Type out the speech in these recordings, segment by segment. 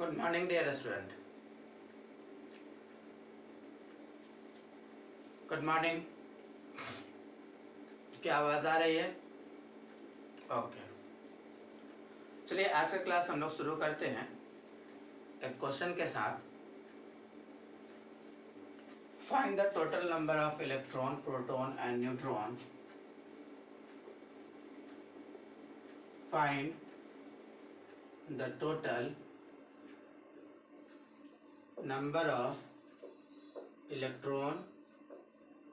Good morning dear student. Good morning. क्या आवाज़ आ रही है? ओके, चलिए आज का क्लास हम लोग शुरू करते हैं एक क्वेश्चन के साथ। Find the total number of electron, proton and neutron. Find the total number of electron,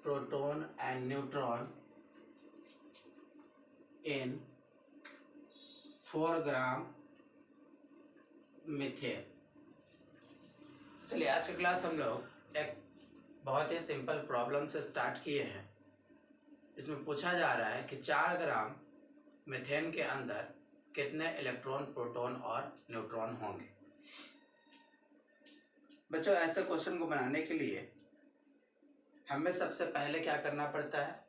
proton and neutron in 4 gram methane. चलिए आज का क्लास हम लोग एक बहुत ही सिंपल प्रॉब्लम से स्टार्ट किए हैं। इसमें पूछा जा रहा है कि 4 ग्राम मीथेन के अंदर कितने इलेक्ट्रॉन, प्रोटॉन और न्यूट्रॉन होंगे। बच्चों, ऐसे क्वेश्चन को बनाने के लिए हमें सबसे पहले क्या करना पड़ता है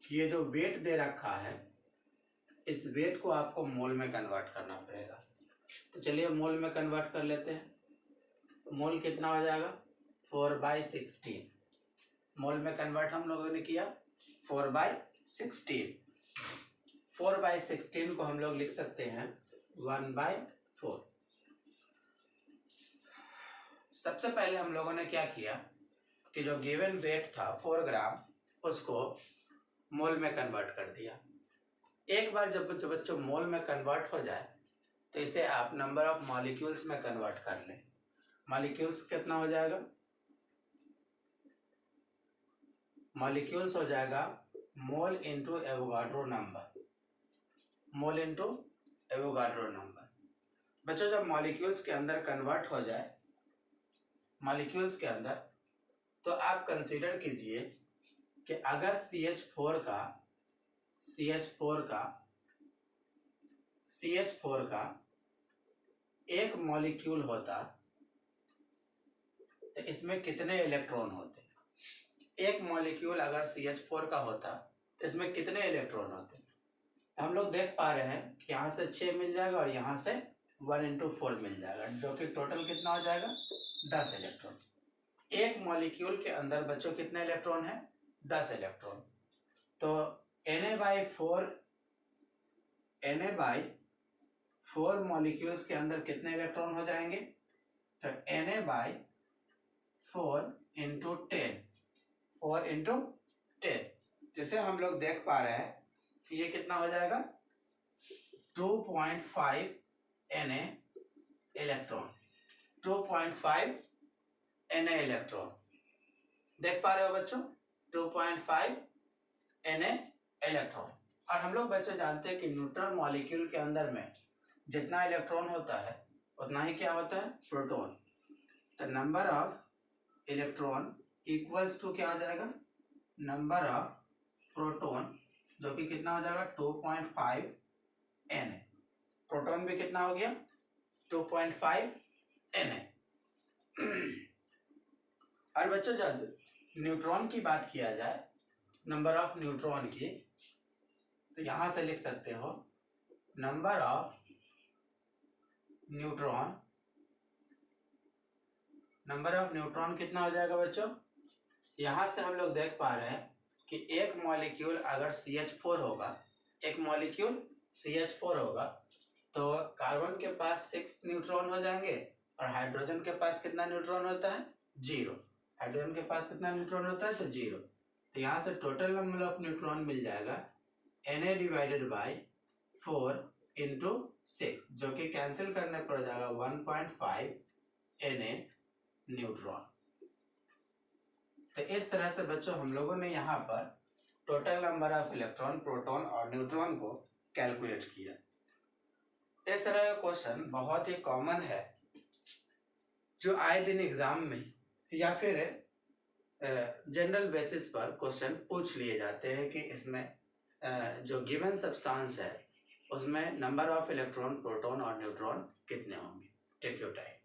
कि ये जो वेट दे रखा है, इस वेट को आपको मोल में कन्वर्ट करना पड़ेगा। तो चलिए मोल में कन्वर्ट कर लेते हैं। मोल कितना हो जाएगा? 4/16। मोल में कन्वर्ट हम लोगों ने किया 4/16। 4/16 को हम लोग लिख सकते हैं 1/4। सबसे पहले हम लोगों ने क्या किया कि जो गिवन वेट था 4 ग्राम, उसको मोल में कन्वर्ट कर दिया। एक बार जब बच्चों मोल में कन्वर्ट हो जाए तो इसे आप नंबर ऑफ मॉलिक्यूल्स में कन्वर्ट कर लें। मॉलिक्यूल्स कितना हो जाएगा? मॉलिक्यूल्स हो जाएगा mole into Avogadro number. Mole into Avogadro number. बच्चों, जब मॉलिक्यूल्स के अंदर कन्वर्ट हो जाए, मॉलिक्यूल्स के अंदर, तो आप कंसीडर कीजिए कि अगर CH4 का एक मॉलिक्यूल होता तो इसमें कितने इलेक्ट्रॉन होते? एक मॉलिक्यूल अगर CH4 का होता तो इसमें कितने इलेक्ट्रॉन होते? तो हम लोग देख पा रहे हैं कि यहाँ से 6 मिल जाएगा और यहाँ से 1/4 मिल जाएगा, जो कि टोटल कितना हो जाएगा? 10 इलेक्ट्रॉन। एक मॉलिक्यूल के अंदर बच्चों कितने इलेक्ट्रॉन है? 10 इलेक्ट्रॉन। तो Na/4 मॉलिक्यूल्स के अंदर कितने इलेक्ट्रॉन हो जाएंगे? तो Na/4 इंटू 10, 4 इंटू 10, जिसे हम लोग देख पा रहे हैं कि ये कितना हो जाएगा? 2.5 Na इलेक्ट्रॉन। 2.5 Na इलेक्ट्रॉन देख पा रहे हो बच्चों? 2.5 Na इलेक्ट्रॉन। और हम लोग बच्चों जानते हैं कि न्यूट्रल मॉलिक्यूल के अंदर में जितना इलेक्ट्रॉन होता है उतना ही क्या होता है? प्रोटॉन। तो number of electron equals to क्या हो जाएगा? नंबर ऑफ प्रोटॉन, जो कि कितना हो जाएगा? 2.5 Na। प्रोटॉन भी कितना हो गया? 2.5 Na। और बच्चों, जब न्यूट्रॉन की बात किया जाए, नंबर ऑफ न्यूट्रॉन की, तो यहां से लिख सकते हो number of neutron. Number of neutron कितना हो जाएगा बच्चों? यहां से हम लोग देख पा रहे हैं कि एक मॉलिक्यूल अगर CH4 होगा, एक मॉलिक्यूल CH4 होगा, तो कार्बन के पास 6 न्यूट्रॉन हो जाएंगे और हाइड्रोजन के पास कितना न्यूट्रॉन होता है? 0। हाइड्रोजन के पास कितना न्यूट्रॉन होता है? तो 0। तो यहाँ से टोटल नंबर ऑफ न्यूट्रॉन मिल जाएगा Na/4 इंटू 6, जो कि कैंसिल करने पर हो जाएगा 1.5 Na न्यूट्रॉन। तो इस तरह से बच्चों हम लोगों ने यहाँ पर total number of electron, proton और न्यूट्रॉन को कैलकुलेट किया। इस तरह का क्वेश्चन बहुत ही कॉमन है, जो आए दिन एग्जाम में या फिर जनरल बेसिस पर क्वेश्चन पूछ लिए जाते हैं कि इसमें जो गिवन सब्सटेंस है उसमें नंबर ऑफ इलेक्ट्रॉन, प्रोटॉन और न्यूट्रॉन कितने होंगे। Take your time.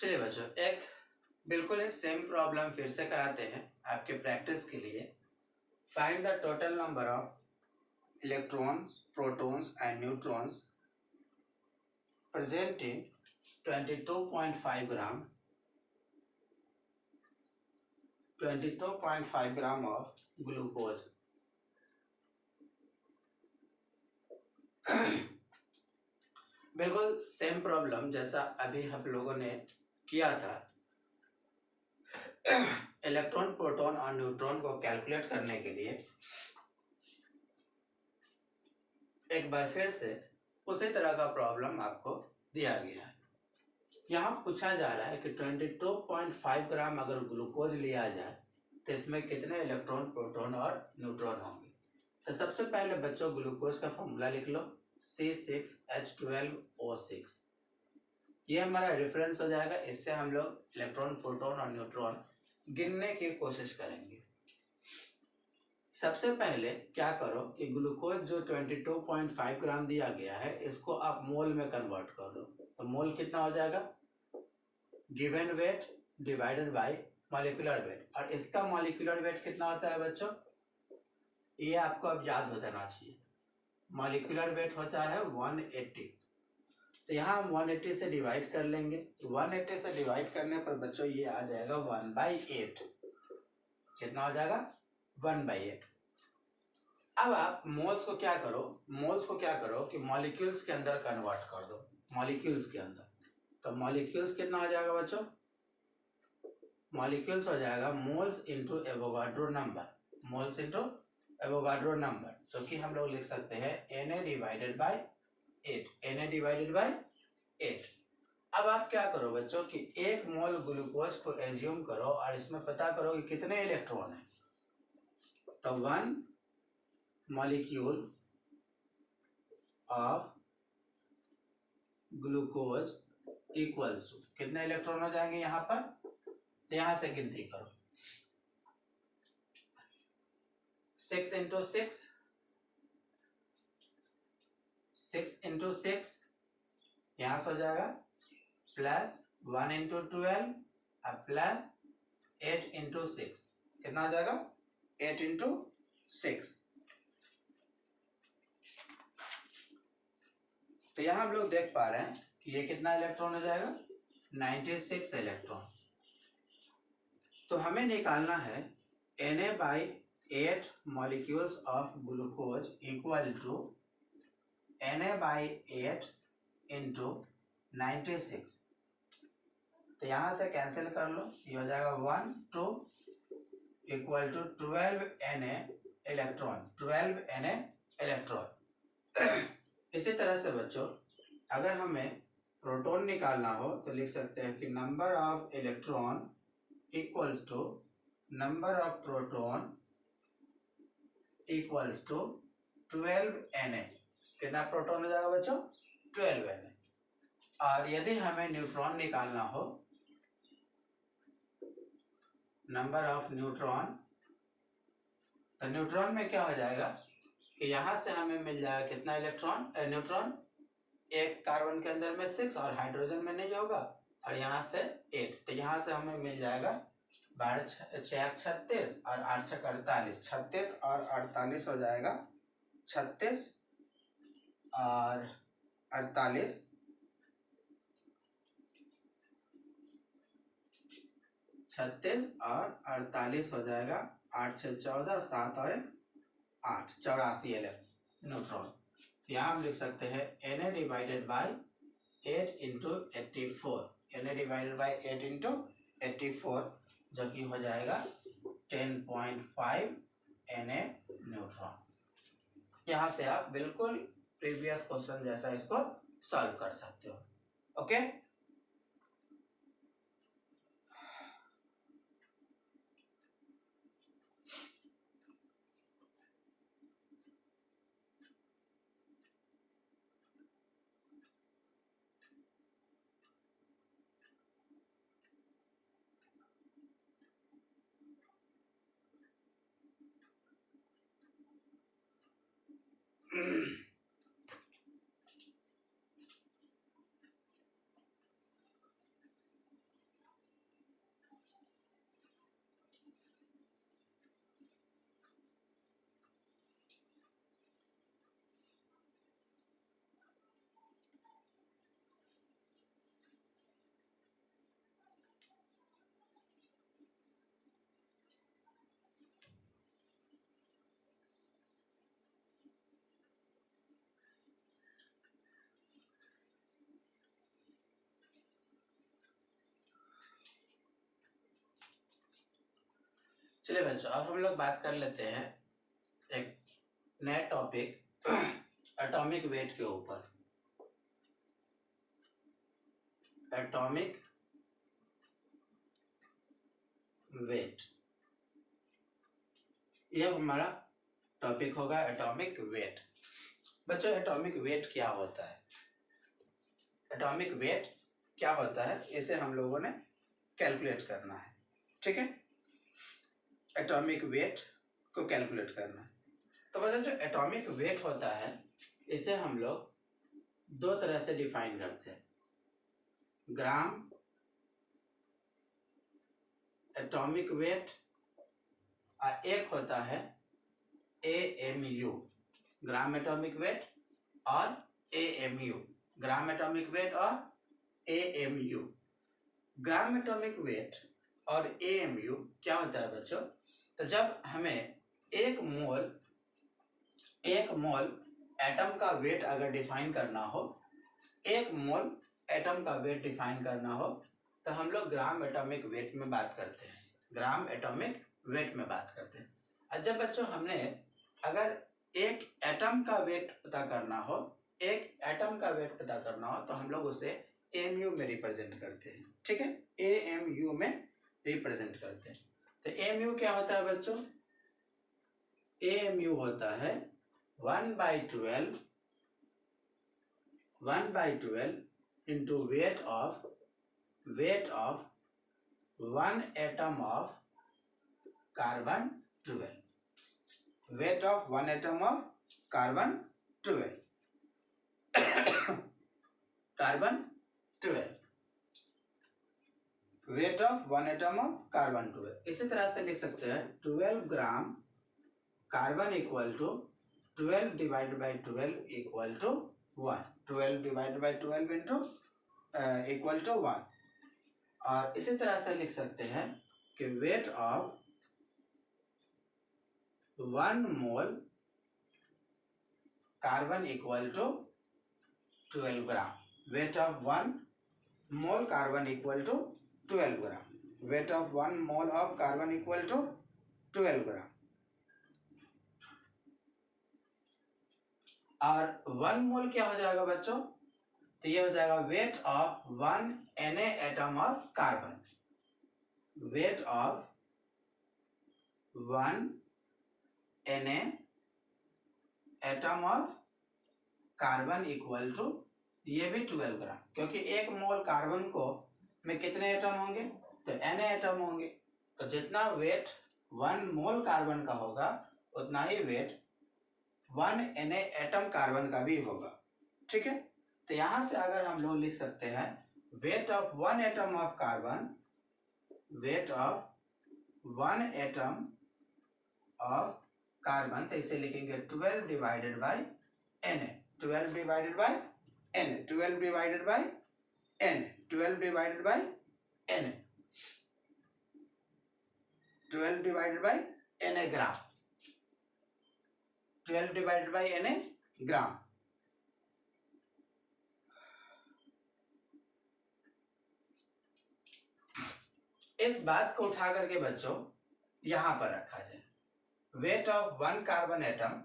चलिए बच्चों, एक बिल्कुल ही सेम प्रॉब्लम फिर से कराते हैं आपके प्रैक्टिस के लिए। Find the total number of electrons, protons and neutrons present in 22.5 gram 22.5 gram of glucose. बिल्कुल सेम प्रॉब्लम जैसा अभी हम लोगों ने किया था। इलेक्ट्रॉन, प्रोटॉन और न्यूट्रॉन को कैलकुलेट करने के लिए एक बार फिर से उसी तरह का प्रॉब्लम आपको दिया गया है। यहाँ पूछा जा रहा है कि 22.5 ग्राम अगर ग्लूकोज लिया जाए तो इसमें कितने इलेक्ट्रॉन, प्रोटॉन और न्यूट्रॉन होंगे। तो सबसे पहले बच्चों ग्लूकोज का फॉर्मूला लिख लो, C6H12O6। ये हमारा रेफरेंस हो जाएगा। इससे हम लोग इलेक्ट्रॉन, प्रोटॉन और न्यूट्रॉन गिनने की कोशिश करेंगे। सबसे पहले क्या करो कि ग्लूकोज जो 22.5 ग्राम दिया गया है इसको आप मोल में कन्वर्ट कर दो। तो मोल कितना हो जाएगा, given weight divided by molecular weight. और इसका मॉलिक्यूलर वेट कितना होता है बच्चों, ये आपको अब याद हो जाना चाहिए। मॉलिक्यूलर वेट होता है 180। तो यहाँ हम 180 से डिवाइड कर लेंगे। 180 से डिवाइड करने पर बच्चों ये आ जाएगा 1/8। कितना हो जाएगा, 1/8। अब आप मोल्स को क्या करो कि मॉलिक्यूल्स के अंदर कन्वर्ट कर दो, मॉलिक्यूल्स के अंदर। तो मॉलिक्यूल्स कितना हो जाएगा बच्चों, मॉलिक्यूल्स हो जाएगा moles into Avogadro number, moles into Avogadro number, जो कि हम लोग लिख सकते हैं Na divided by 8, Na divided by 8। अब आप क्या करो बच्चों कि 1 मोल ग्लूकोज को एज्यूम करो और इसमें पता करो कि कितने इलेक्ट्रॉन है। तो 1 molecule of glucose equals to कितने इलेक्ट्रॉन हो जाएंगे यहाँ पर। तो यहाँ से गिनती करो, 6 इंटू 6, 6 इंटू 6 यहाँ से हो जाएगा, प्लस 1 इंटू 12 और प्लस 8 इंटू 6। कितना हो जाएगा, 8 इंटू 6। तो यहाँ हम लोग देख पा रहे हैं कि ये कितना इलेक्ट्रॉन हो जाएगा, 96 इलेक्ट्रॉन। तो हमें निकालना है Na/8 molecules of glucose equal to Na/8 into 96। तो यहाँ से कैंसिल कर लो, ये हो जाएगा 1 2 equal to 12 Na electron, 12 Na electron. इसी तरह से बच्चों अगर हमें प्रोटॉन निकालना हो तो लिख सकते हैं कि number of electron equals to number of proton equals to 12 Na। कितना प्रोटॉन हो जाएगा बच्चों, 12 Na। और यदि हमें न्यूट्रॉन निकालना हो, नंबर ऑफ न्यूट्रॉन, तो न्यूट्रॉन में क्या हो जाएगा कि यहाँ से हमें मिल जाएगा कितना इलेक्ट्रॉन, न्यूट्रॉन। एक कार्बन के अंदर में 6 और हाइड्रोजन में नहीं होगा, और यहाँ से 8। तो यहाँ से हमें मिल जाएगा 12 6 36 और 8 6 48, 36 और 48 हो जाएगा, 36 और 48, 36 और 48 हो जाएगा, 8 6 14, 7 और 8, 84 न्यूट्रॉन। यहाँ हम लिख सकते हैं Na divided by 8 into 84, Na divided by 8 into 84, जो कि हो जाएगा 10.5 Na न्यूट्रॉन। यहाँ से आप बिल्कुल प्रीवियस क्वेश्चन जैसा इसको सॉल्व कर सकते हो। ओके, चलिए बच्चों, अब हम लोग बात कर लेते हैं एक नया टॉपिक एटॉमिक वेट के ऊपर। एटॉमिक वेट, यह हमारा टॉपिक होगा एटॉमिक वेट। बच्चों एटॉमिक वेट क्या होता है? एटॉमिक वेट क्या होता है इसे हम लोगों ने कैलकुलेट करना है, ठीक है। एटॉमिक वेट को कैलकुलेट करना है। तो बच्चों जो एटॉमिक वेट होता है इसे हम लोग दो तरह से डिफाइन करते हैं। ग्राम एटॉमिक वेट और एक होता है AMU, ग्राम एटॉमिक वेट और AMU, ग्राम एटॉमिक वेट और AMU। ग्राम एटॉमिक वेट और AMU क्या होता है बच्चों? तो जब हमें एक मोल एटम का वेट अगर डिफाइन करना हो, एक मोल एटम का वेट डिफाइन करना हो, तो हम लोग ग्राम एटॉमिक वेट में बात करते हैं, ग्राम एटॉमिक वेट में बात करते हैं। और जब बच्चों हमने अगर एक एटम का वेट पता करना हो, एक एटम का वेट पता करना हो, तो हम लोग उसे AMU में रिप्रेजेंट करते हैं, ठीक है। AMU में रिप्रेजेंट करते हैं। तो AMU क्या होता है बच्चों? AMU होता है 1/12 into weight of 1 atom of carbon 12, weight of 1 atom of carbon 12 carbon 12, weight of 1 atom of carbon 12। इसी तरह से लिख सकते हैं 12 gram carbon equal to 12 divide by 12 equal to 1, 12 divide by 12 into equal to 1। और इसी तरह से लिख सकते हैं कि weight of 1 mole carbon equal to 12 gram, weight of 1 mole carbon equal to 12 gram, weight of 1 mole of carbon equal to 12 gram. और 1 मोल क्या हो जाएगा बच्चों? तो ये हो जाएगा weight of 1 Na atom of carbon, weight of 1 Na atom of carbon equal to, ये भी 12 ग्राम, क्योंकि एक मोल कार्बन को में कितने एटम होंगे? तो Na एटम होंगे। तो जितना वेट 1 मोल कार्बन का होगा उतना ही वेट 1 Na एटम कार्बन का भी होगा, ठीक है। तो यहां से अगर हम लोग लिख सकते हैं weight of 1 atom of carbon, weight of 1 atom of carbon, तो इसे लिखेंगे 12 divided by Na, 12 divided by Na, 12 divided by Na, 12 divided by Na, 12 divided by Na gram, 12 divided by Na ग्राम। इस बात को उठा करके बच्चों यहां पर रखा जाए। Wait of 1 carbon atom,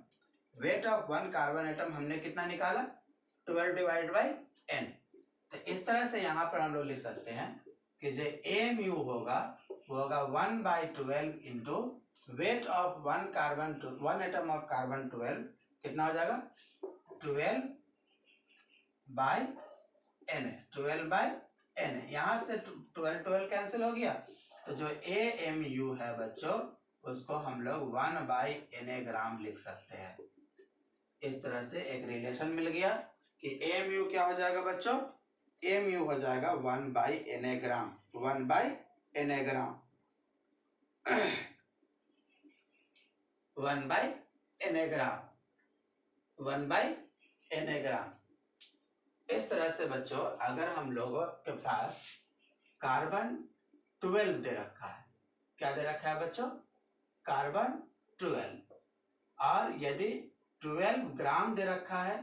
wait of 1 carbon atom हमने कितना निकाला? 12 डिवाइडेड बाई N। तो इस तरह से यहाँ पर हम लोग लिख सकते हैं कि जो AMU होगा वो होगा 1/12 into weight of 1 carbon 1 atom of carbon 12, कितना हो जाएगा? 12 बाई Na, 12 बाई Na। यहाँ से 12 कैंसिल हो गया, तो जो AMU है बच्चों उसको हम लोग 1/Na ग्राम लिख सकते हैं। इस तरह से एक रिलेशन मिल गया कि AMU क्या हो जाएगा बच्चों? AMU हो जाएगा 1/Na ग्राम, 1/Na ग्राम 1/Na ग्राम, 1/Na ग्राम। इस तरह से बच्चों अगर हम लोगों के पास कार्बन 12 दे रखा है, क्या दे रखा है बच्चों? कार्बन 12, और यदि 12 ग्राम दे रखा है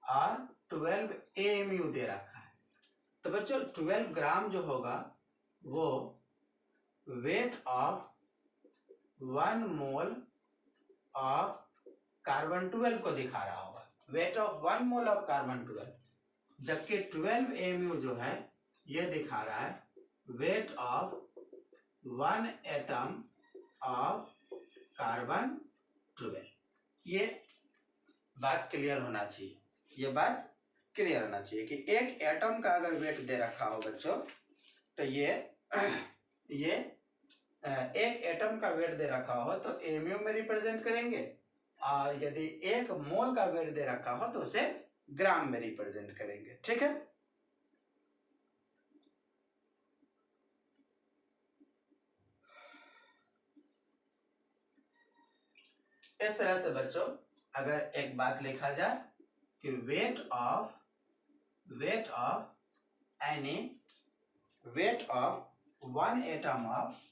और 12 AMU दे रखा है, तो बच्चों 12 ग्राम जो होगा वो wait of 1 mole of carbon 12 को दिखा रहा होगा, wait of 1 mole of carbon 12, जबकि 12 mu जो है ये दिखा रहा है wait of 1 atom of carbon 12। ये बात क्लियर होना चाहिए, ये बात क्लियर होना चाहिए कि एक एटम का अगर वेट दे रखा हो बच्चों, तो ये एक एटम का वेट दे रखा हो तो mu में रिप्रेजेंट करेंगे, और यदि एक मोल का वेट दे रखा हो तो उसे ग्राम में रिप्रेजेंट करेंगे। ठीक है, इस तरह से बच्चों अगर एक बात लिखा जाए कि weight of any wait of 1 atom of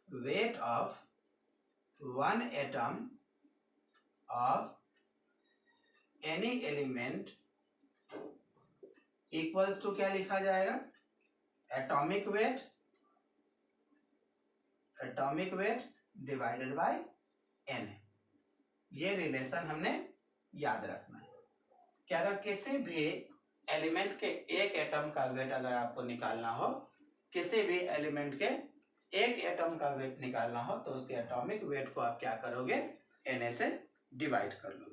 weight of 1 atom of any element equals to क्या लिखा जाएगा, atomic weight divided by n। ये रिलेशन हमने याद रखना है कि अगर किसी भी एलिमेंट के एक एटम का वेट अगर आपको निकालना हो, किसी भी एलिमेंट के एक एटम का वेट निकालना हो, तो उसके एटॉमिक वेट को आप क्या करोगे, Na से डिवाइड कर लोगे।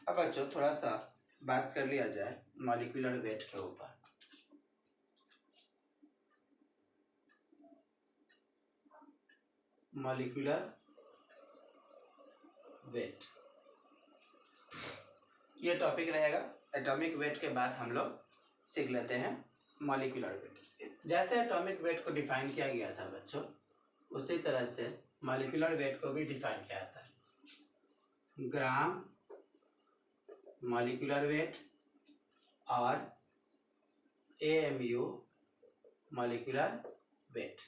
अब बच्चों थोड़ा सा बात कर लिया जाए मॉलिक्यूलर वेट के ऊपर। मॉलिक्यूलर वेट ये टॉपिक रहेगा। एटॉमिक वेट के बाद हम लोग सीख लेते हैं मॉलिक्यूलर वेट। जैसे एटॉमिक वेट को डिफाइन किया गया था बच्चों, उसी तरह से मॉलिक्यूलर वेट को भी डिफाइन किया था, ग्राम मॉलिक्यूलर वेट और AMU molecular weight.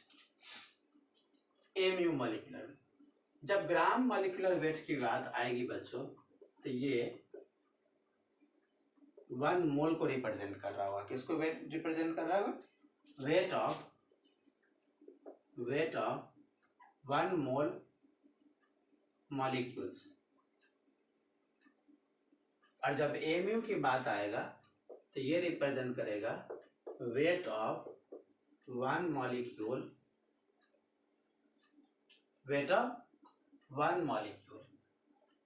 AMU molecular weight, जब ग्राम मॉलिक्यूलर वेट की बात आएगी बच्चों, तो ये 1 मोल को रिप्रेजेंट कर रहा होगा। किसको रिप्रेजेंट कर रहा होगा, वेट ऑफ 1 मोल मॉलिक्यूल्स। और जब AMU की बात आएगा तो ये रिप्रेजेंट करेगा वेट ऑफ 1 मॉलिक्यूल,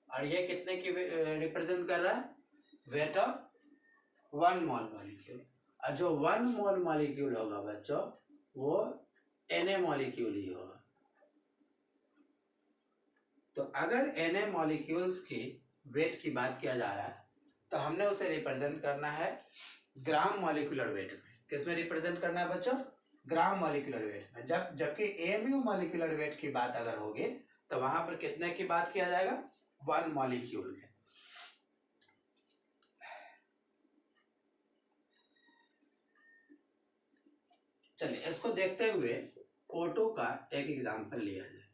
और ये कितने की रिप्रेजेंट कर रहा है, वेट ऑफ 1 मोल मॉलिक्यूल। और जो 1 मोल मॉलिक्यूल होगा बच्चों वो Na मॉलिक्यूल ही होगा। तो अगर Na मॉलिक्यूल्स की वेट की बात किया जा रहा है तो हमने उसे रिप्रेजेंट करना है ग्राम मॉलिक्यूलर वेट में। किसमें रिप्रेजेंट करना है बच्चों, ग्राम मॉलिक्यूलर वेट में। जबकि AMU मॉलिक्यूलर वेट की बात अगर होगी तो वहां पर कितने की बात किया जाएगा, 1 मॉलिक्यूल के। चलिए इसको देखते हुए O2 का एक एग्जांपल लिया जाए।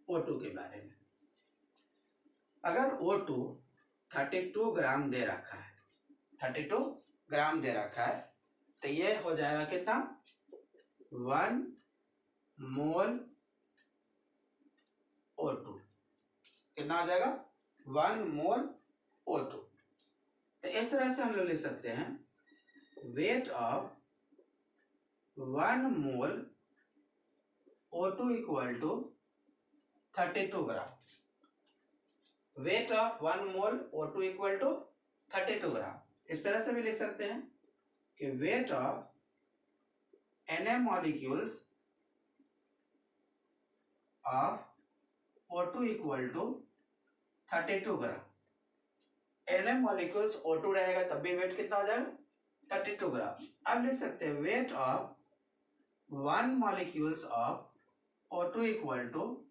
O2 के बारे में अगर O2 32 ग्राम दे रखा है, 32 ग्राम दे रखा है, तो ये हो जाएगा कितना, 1 मोल O2, कितना हो जाएगा, 1 मोल O2। तो इस तरह से हम लोग लिख सकते हैं weight of 1 mole O2 equal to 32 gram. Weight of 1 mole O2 equal to 32 gram. इस तरह से भी लिख सकते हैं कि weight of Na molecules of O2 equal to 32 gram. Na molecules O2 रहेगा तब भी वेट कितना हो जाएगा, 32 ग्राम। अब लिख सकते हैं weight of 1 molecules of O2 equal to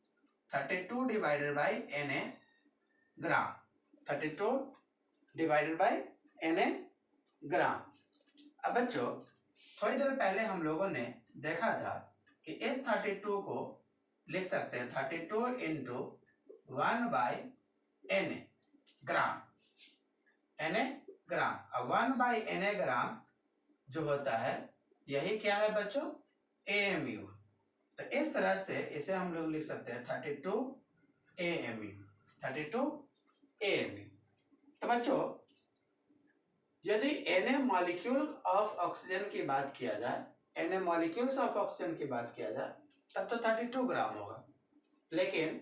32 divided by Na gram, 32 divided by Na gram. अब बच्चों थोड़ी देर पहले हम लोगों ने देखा था कि इस 32 को लिख सकते हैं 32 into 1 by Na gram, Na gram. अब 1 बाई Na ग्राम जो होता है यही क्या है बच्चों, AMU। तो इस तरह से इसे हम लोग लिख सकते हैं 32 AMU, 32 AMU। तो बच्चों यदि Na मॉलिक्यूल ऑफ ऑक्सीजन की बात किया जाए, Na मॉलिक्यूल्स ऑफ ऑक्सीजन की बात किया जाए तब तो 32 ग्राम होगा, लेकिन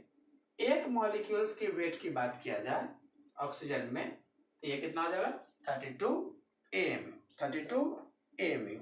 एक मॉलिक्यूल्स की वेट की बात किया जाए ऑक्सीजन में तो ये कितना हो जाएगा, 32 AMU, 32 AMU।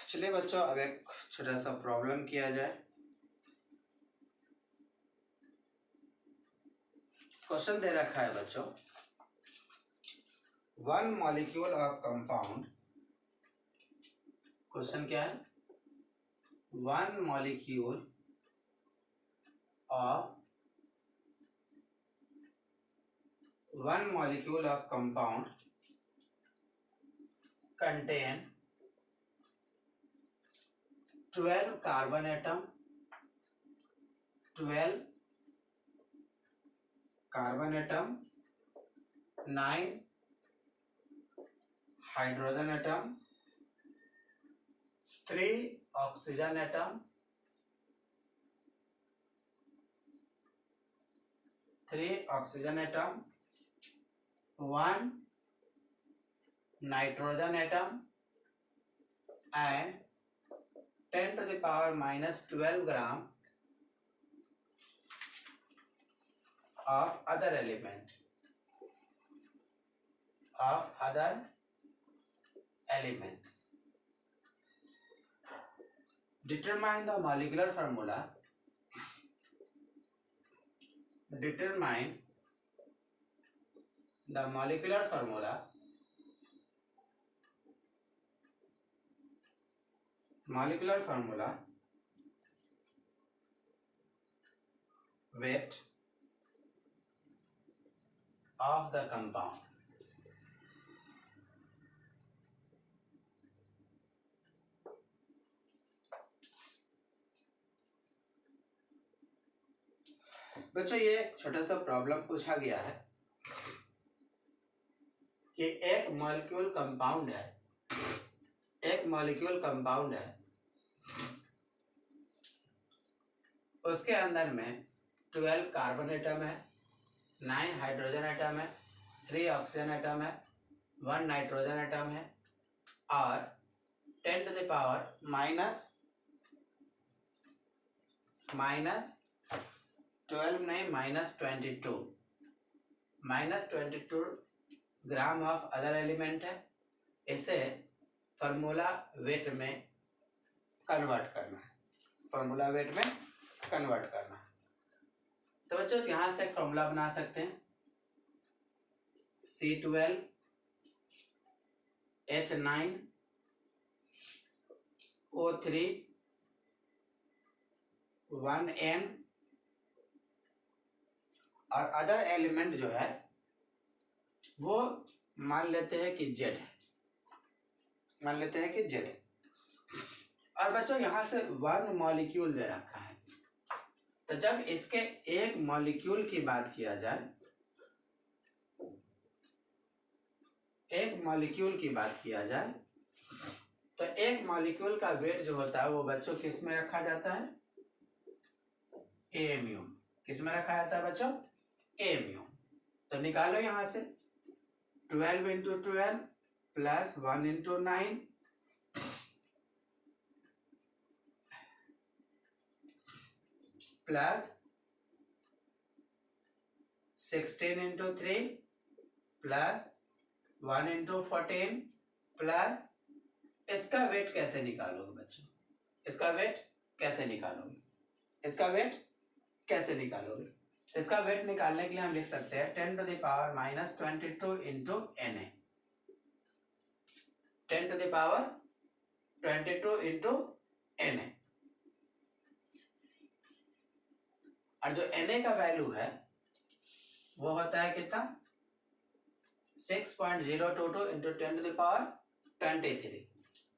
चलिए बच्चों अब एक छोटा सा प्रॉब्लम किया जाए। क्वेश्चन दे रखा है बच्चों, 1 मॉलिक्यूल ऑफ कंपाउंड, क्वेश्चन क्या है, 1 molecule of compound contain 12 carbon atom, 12 carbon atom, 9 hydrogen atom, 3 oxygen atom, 3 oxygen atom, 1 nitrogen atom and 10 to the power minus 12 gram of other element, determine the molecular formula, molecular formula weight of the compound। बच्चों ये छोटा सा problem पूछा गया है कि एक molecule compound है, उसके अंदर में 12 कार्बन एटम है, 9 हाइड्रोजन एटम है, 3 ऑक्सीजन एटम है, 1 नाइट्रोजन एटम है, और 10 टू द पावर माइनस 12 नहीं -22 ग्राम ऑफ अदर एलिमेंट है। इसे फार्मूला वेट में कन्वर्ट करना है, फार्मूला वेट में कन्वर्ट करना है। तो बच्चों यहां से एक फार्मूला बना सकते हैं, C12 H9 O3 1N, और अदर एलिमेंट जो है वो मान लेते हैं कि Z है, मान लेते हैं कि Z है। और बच्चों यहां से 1 मॉलिक्यूल दे रखा है, तो जब इसके एक मॉलिक्यूल की बात किया जाए, एक मॉलिक्यूल की बात किया जाए, तो एक मॉलिक्यूल का वेट जो होता है वो बच्चों किस में रखा जाता है, AMU। किस में रखा जाता है बच्चों, AMU। तो निकालो यहां से 12 into 12 plus 1 into 9 plus 16 into 3 plus 1 into 14 plus, इसका वेट कैसे निकालोगे बच्चों, इसका वेट कैसे निकालोगे, इसका वेट कैसे निकालोगे? इसका वेट निकालने के लिए हम लिख सकते हैं 10 to the power -22 into Na, 10 to the power 22 into Na। और जो Na का वैल्यू है वो होता है कितना, 6.022 इंटू 10 टू द पावर 23।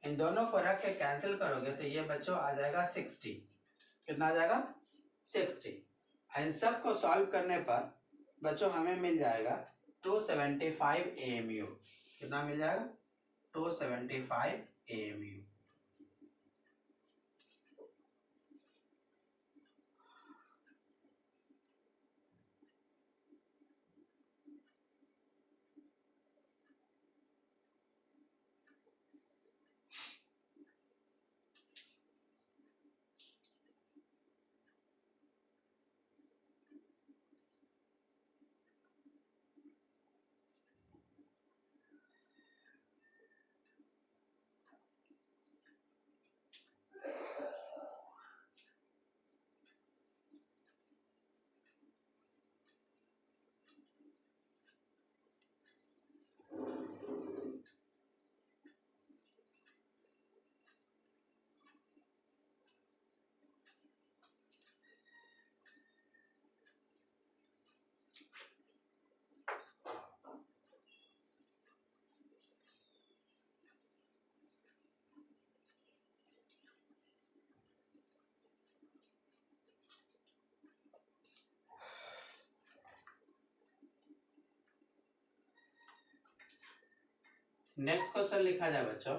इन दोनों को रख के कैंसिल करोगे तो ये बच्चों आ जाएगा 60। कितना आ जाएगा, 60। इन सब को सॉल्व करने पर बच्चों हमें मिल जाएगा 275 AMU। कितना मिल जाएगा, 275 AMU। नेक्स्ट क्वेश्चन लिखा जाए बच्चों,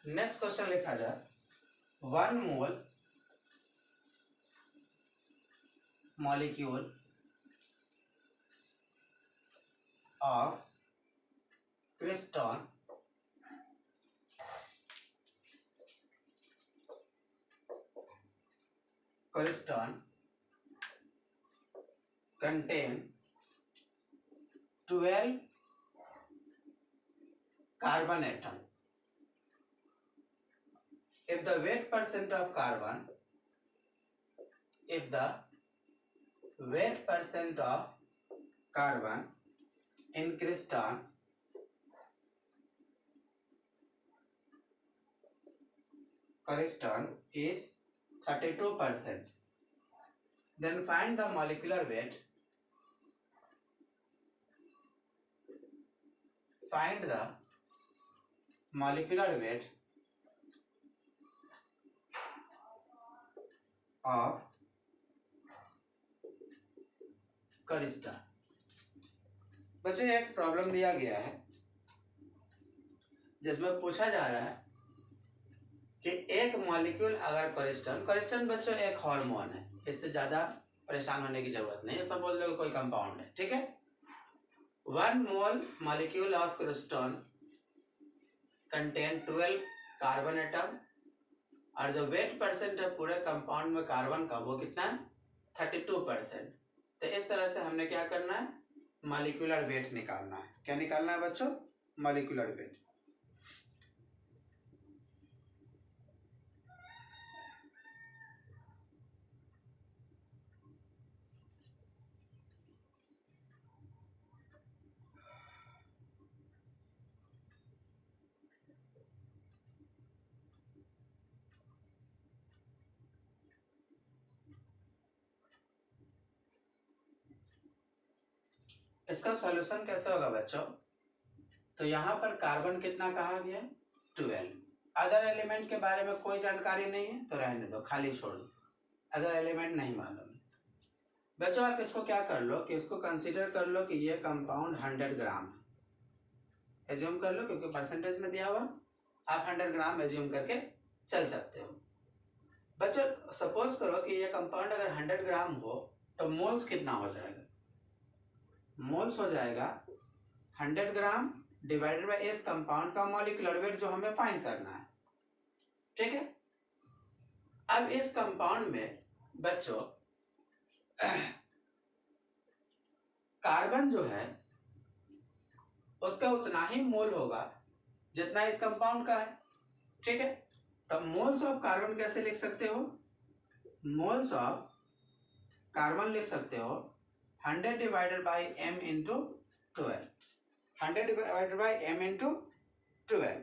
नेक्स्ट क्वेश्चन लिखा जाए 1 मोल molecule of crystal contain 12 carbon atom. If the weight percent of carbon, if the weight percent of carbon in crystal is 32%, then find the molecular weight. Find the molecular weight of crystal. बच्चों एक problem दिया गया है जिसमें पूछा जा रहा है कि एक मॉलिक्यूल अगर कोलेस्ट्रॉल बच्चों एक हार्मोन है, इससे ज्यादा परेशान होने की जरूरत नहीं है, सपोज लो कोई कंपाउंड है, ठीक है। 1 mole molecule of cholesterol contain 12 carbon atom, और जो वेट परसेंट है पूरे कंपाउंड में कार्बन का वो कितना है 32%। तो इस तरह से हमने क्या करना है, मॉलिक्यूलर वेट निकालना है। क्या निकालना है बच्चों, मॉलिक्यूलर वेट। इसका सॉल्यूशन कैसे होगा बच्चों, तो यहाँ पर कार्बन कितना कहा गया 12। अदर एलिमेंट के बारे में कोई जानकारी नहीं है तो रहने दो, खाली छोड़ दो, अदर एलिमेंट नहीं मालूम है। बच्चों आप इसको क्या कर लो कि इसको कंसीडर कर लो कि ये कंपाउंड 100 ग्राम है, एज्यूम कर लो, क्योंकि परसेंटेज में दिया हुआ आप 100 ग्राम एज्यूम करके चल सकते हो। बच्चों सपोज करो कि ये कंपाउंड अगर 100 ग्राम हो तो मोल्स कितना हो जाएगा, मोल्स हो जाएगा 100 ग्राम डिवाइडेड बाय इस कंपाउंड का मॉलिक्यूलर वेट जो हमें फाइंड करना है, ठीक है। अब इस कंपाउंड में बच्चों कार्बन जो है उसका उतना ही मोल होगा जितना इस कंपाउंड का है, ठीक है। तो मोल्स ऑफ कार्बन कैसे लिख सकते हो, मोल्स ऑफ कार्बन लिख सकते हो 100 divided by m into 12, 100 divided by m into 12।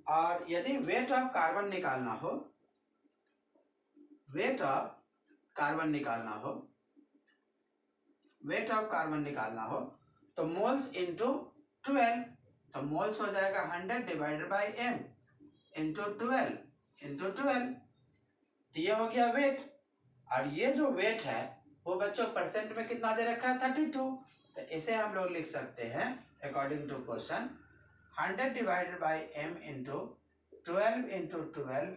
और यदि वेट ऑफ कार्बन निकालना हो, वेट ऑफ कार्बन निकालना हो, वेट ऑफ कार्बन निकालना हो तो मोल्स इंटू 12, तो मोल्स हो जाएगा 100 डिवाइडेड बाई m इंटू 12, तो ये हो गया वेट। और ये जो वेट है वो बच्चों परसेंट में कितना दे रखा है 32, तो इसे हम लोग लिख सकते हैं according to question 100 divided by m into 12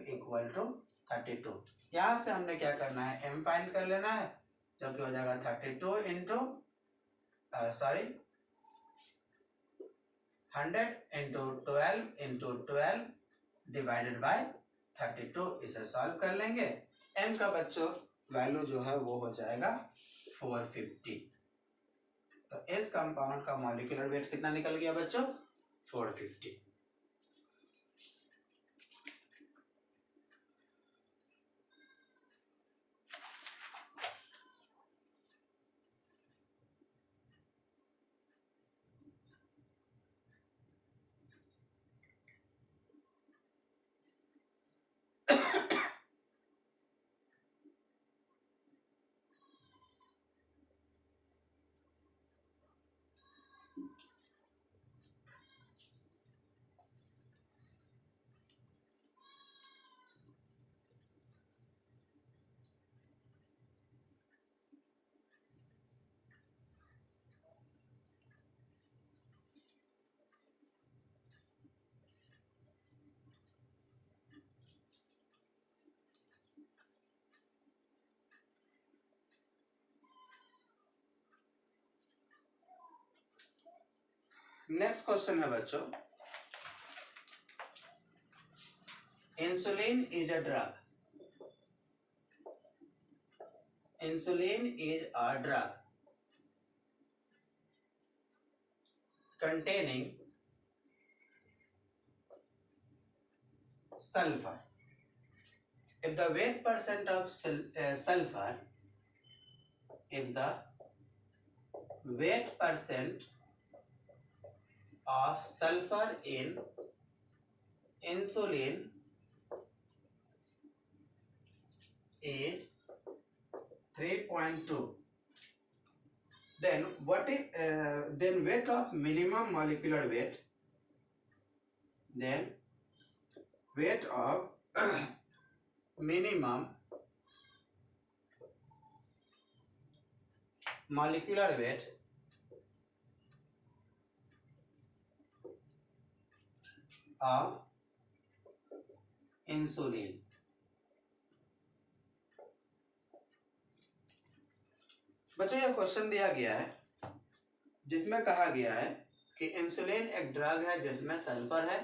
equal to 32। यहाँ से हमने क्या करना है, m फाइंड कर लेना है, जो कि हो जाएगा 32 इंटू 100 इंटू 12 डिवाइडेड बाय 32। इसे सॉल्व कर लेंगे, m का बच्चों वैल्यू जो है वो हो जाएगा 450। तो इस कंपाउंड का मॉलिक्यूलर वेट कितना निकल गया बच्चों 450। नेक्स्ट क्वेश्चन है बच्चों, insulin is a drug, insulin is a drug containing sulfur. If the weight percent of sulfur, if the weight percent of sulfur in insulin is 3.2, then what is then weight of minimum molecular weight, then weight of minimum molecular weight of insulin. बच्चों यह question दिया गया है जिसमें कहा गया है कि इंसुलिन एक ड्रग है जिसमें सल्फर है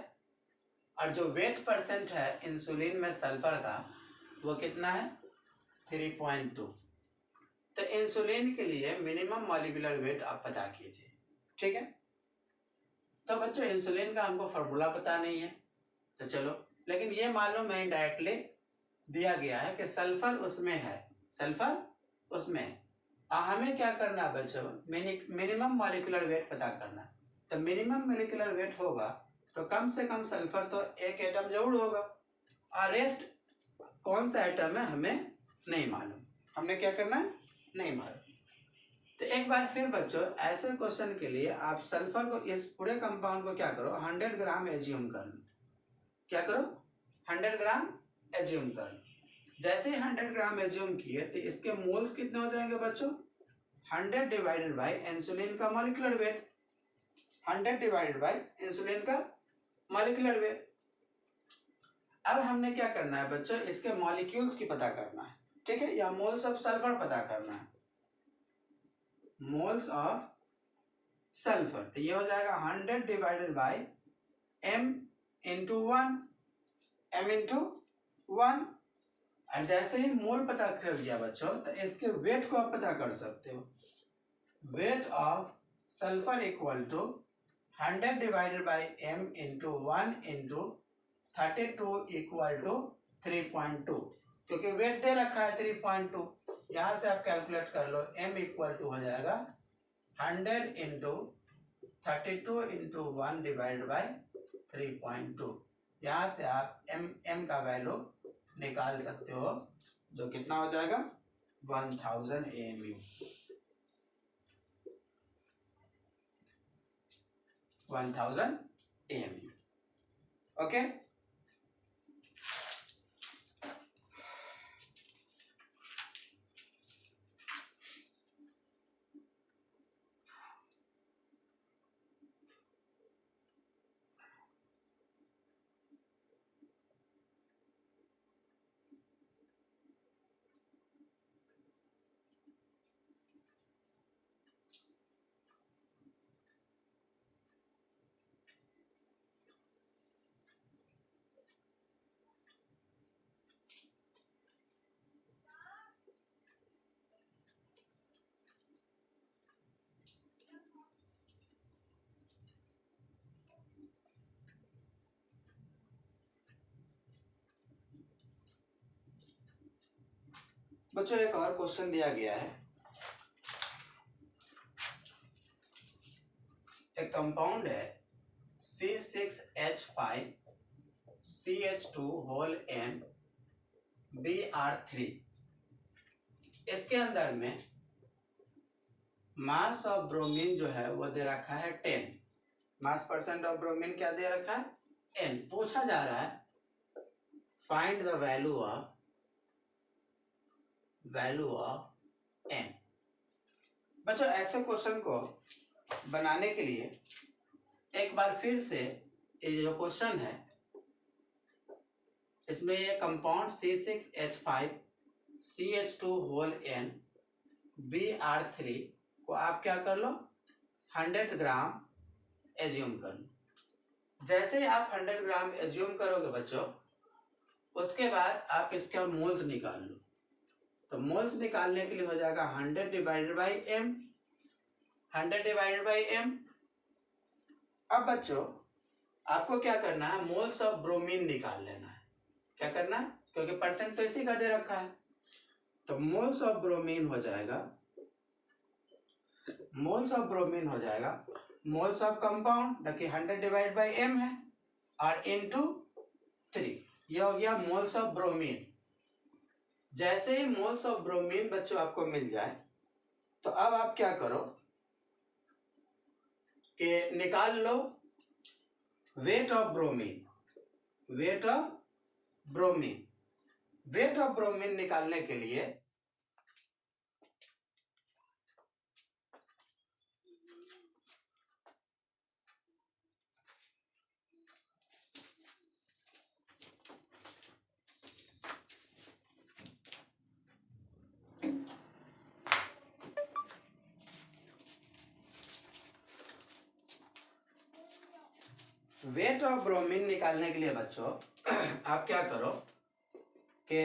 और जो वेट परसेंट है इंसुलिन में सल्फर का वो कितना है 3.2। तो इंसुलिन के लिए मिनिमम मॉलिक्यूलर वेट आप पता कीजिए। ठीक है, तो बच्चों इंसुलिन का हमको फार्मूला पता नहीं है तो चलो, लेकिन ये मालूम है इनडायरेक्टली दिया गया है कि सल्फर उसमें है, सल्फर उसमें है। हमें क्या करना है बच्चों, मिनिमम मॉलिक्यूलर वेट पता करना। तो मिनिमम मॉलिक्यूलर वेट होगा तो कम से कम सल्फर तो एक एटम जरूर होगा और रेस्ट कौन सा एटम है हमें नहीं मालूम, हमने क्या करना है नहीं मालूम। तो एक बार फिर बच्चों ऐसे क्वेश्चन के लिए आप सल्फर को इस पूरे कंपाउंड को क्या करो 100 ग्राम एज्यूम कर लो। क्या करो 100 ग्राम एज्यूम कर लो। जैसे ही 100 ग्राम एज्यूम किए तो इसके मोल्स कितने हो जाएंगे बच्चों 100 डिवाइडेड बाय इंसुलिन का molecular weight, 100 divided bye insulin का मॉलिक्यूलर वेट। अब हमने क्या करना है बच्चों इसके मॉलिक्यूल्स की पता करना है। ठीक है, या मोल्स ऑफ सल्फर पता करना है, मोल्स ऑफ सल्फर। तो ये हो जाएगा 100 divided by m into 1, m into 1। और जैसे ही मोल पता कर दिया बच्चों तो इसके वेट को आप पता कर सकते हो। Weight of sulphur equal to 100 divided by m into 1 into 32 equal to 3.2, क्योंकि वेट दे रखा है 3.2। यहाँ से आप कैलकुलेट कर लो m इक्वल टू हो जाएगा 100 इंटू 32 इंटू 1 डिवाइड बाय 3.2। यहाँ से आप m का वैल्यू निकाल सकते हो जो कितना हो जाएगा 1000 AMU। 1000 AMU। ओके, बच्चों एक और क्वेश्चन दिया गया है। एक कंपाउंड है C6H5 CH2 whole N Br3। इसके अंदर में मास ऑफ ब्रोमीन जो है वो दे रखा है 10, मास परसेंट ऑफ ब्रोमीन क्या दे रखा है n। पूछा जा रहा है find the value of n। बच्चों ऐसे क्वेश्चन को बनाने के लिए एक बार फिर से ये जो क्वेश्चन है इसमें ये compound C6H5 CH2 whole N Br3 को आप क्या कर लो 100 ग्राम एज्यूम कर लो। जैसे ही आप 100 ग्राम एज्यूम करोगे बच्चों उसके बाद आप इसका मोल्स निकाल लो। तो मोल्स निकालने के लिए हो जाएगा 100 divided by m, 100 divided by m। अब बच्चों आपको क्या करना है मोल्स ऑफ ब्रोमीन निकाल लेना है। क्या करना है क्योंकि परसेंट तो इसी का दे रखा है। तो मोल्स ऑफ ब्रोमीन हो जाएगा मोल्स ऑफ कंपाउंड देखिए 100 डिवाइड बाई m है और इनटू 3, ये हो गया मोल्स ऑफ ब्रोमीन। जैसे ही मोल्स ऑफ ब्रोमीन बच्चों आपको मिल जाए तो अब आप क्या करो कि निकाल लो weight of bromine. Weight of bromine निकालने के लिए वेट ऑफ ब्रोमीन निकालने के लिए बच्चों आप क्या करो कि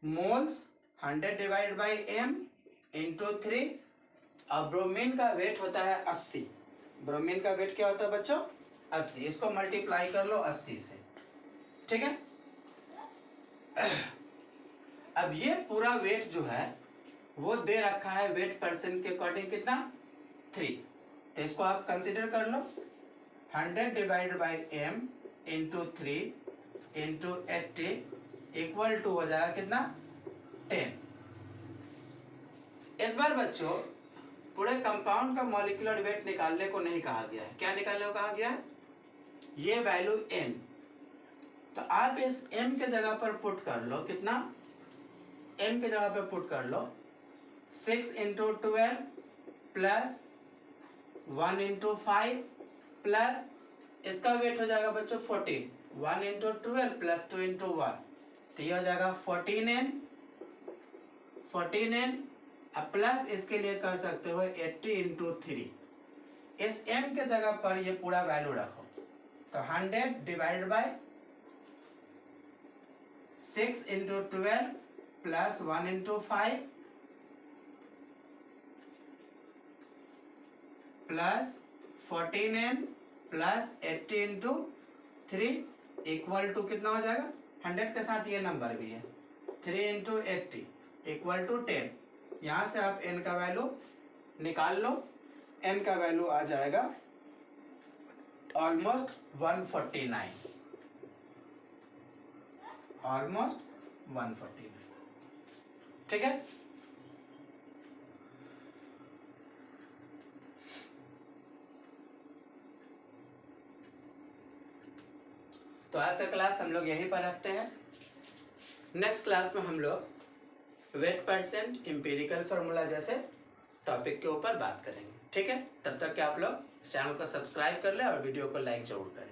moles 100 divide by m into 3 और ब्रोमीन का वेट होता है 80। ब्रोमीन का वेट क्या होता है बच्चों 80, इसको मल्टीप्लाई कर लो 80 से, ठीक है। अब ये पूरा वेट जो है वो दे रखा है वेट परसेंट के अकॉर्डिंग कितना 3, तो इसको आप कंसिडर कर लो 100 divide by m into 3 into 80 equal to हो जाएगा कितना 10। इस बार बच्चों पूरे कंपाउंड का मॉलिक्यूलर वेट निकालने को नहीं कहा गया है, क्या निकालने को कहा गया है ये वैल्यू m, तो आप इस m के जगह पर पुट कर लो कितना m के जगह पर पुट कर लो 6 इंटू 12 प्लस 1 इंटू 5 प्लस इसका वेट हो जाएगा बच्चों 14, 1 इंटू 12 प्लस 2 इंटू 1, तो ये हो जाएगा 14n अब प्लस इसके लिए कर सकते हो 80 इंटू 3। इस m के जगह पर ये पूरा वैल्यू रखो, तो 100 divide by 6 into 12 plus 1 into 5 plus 14n plus 80 into 3 equal to कितना हो जाएगा 100 के साथ ये नंबर भी है 3 इंटू 80 इक्वल टू 10। यहाँ से आप n का वैल्यू निकाल लो, n का वैल्यू आ जाएगा ऑलमोस्ट 149, ऑलमोस्ट 149, ठीक है। तो आज का क्लास हम लोग यहीं पर रखते हैं। नेक्स्ट क्लास में हम लोग वेट परसेंट एम्पिरिकल फार्मूला जैसे टॉपिक के ऊपर बात करेंगे, ठीक है। तब तक के आप लोग चैनल को सब्सक्राइब कर लें और वीडियो को लाइक जरूर करें।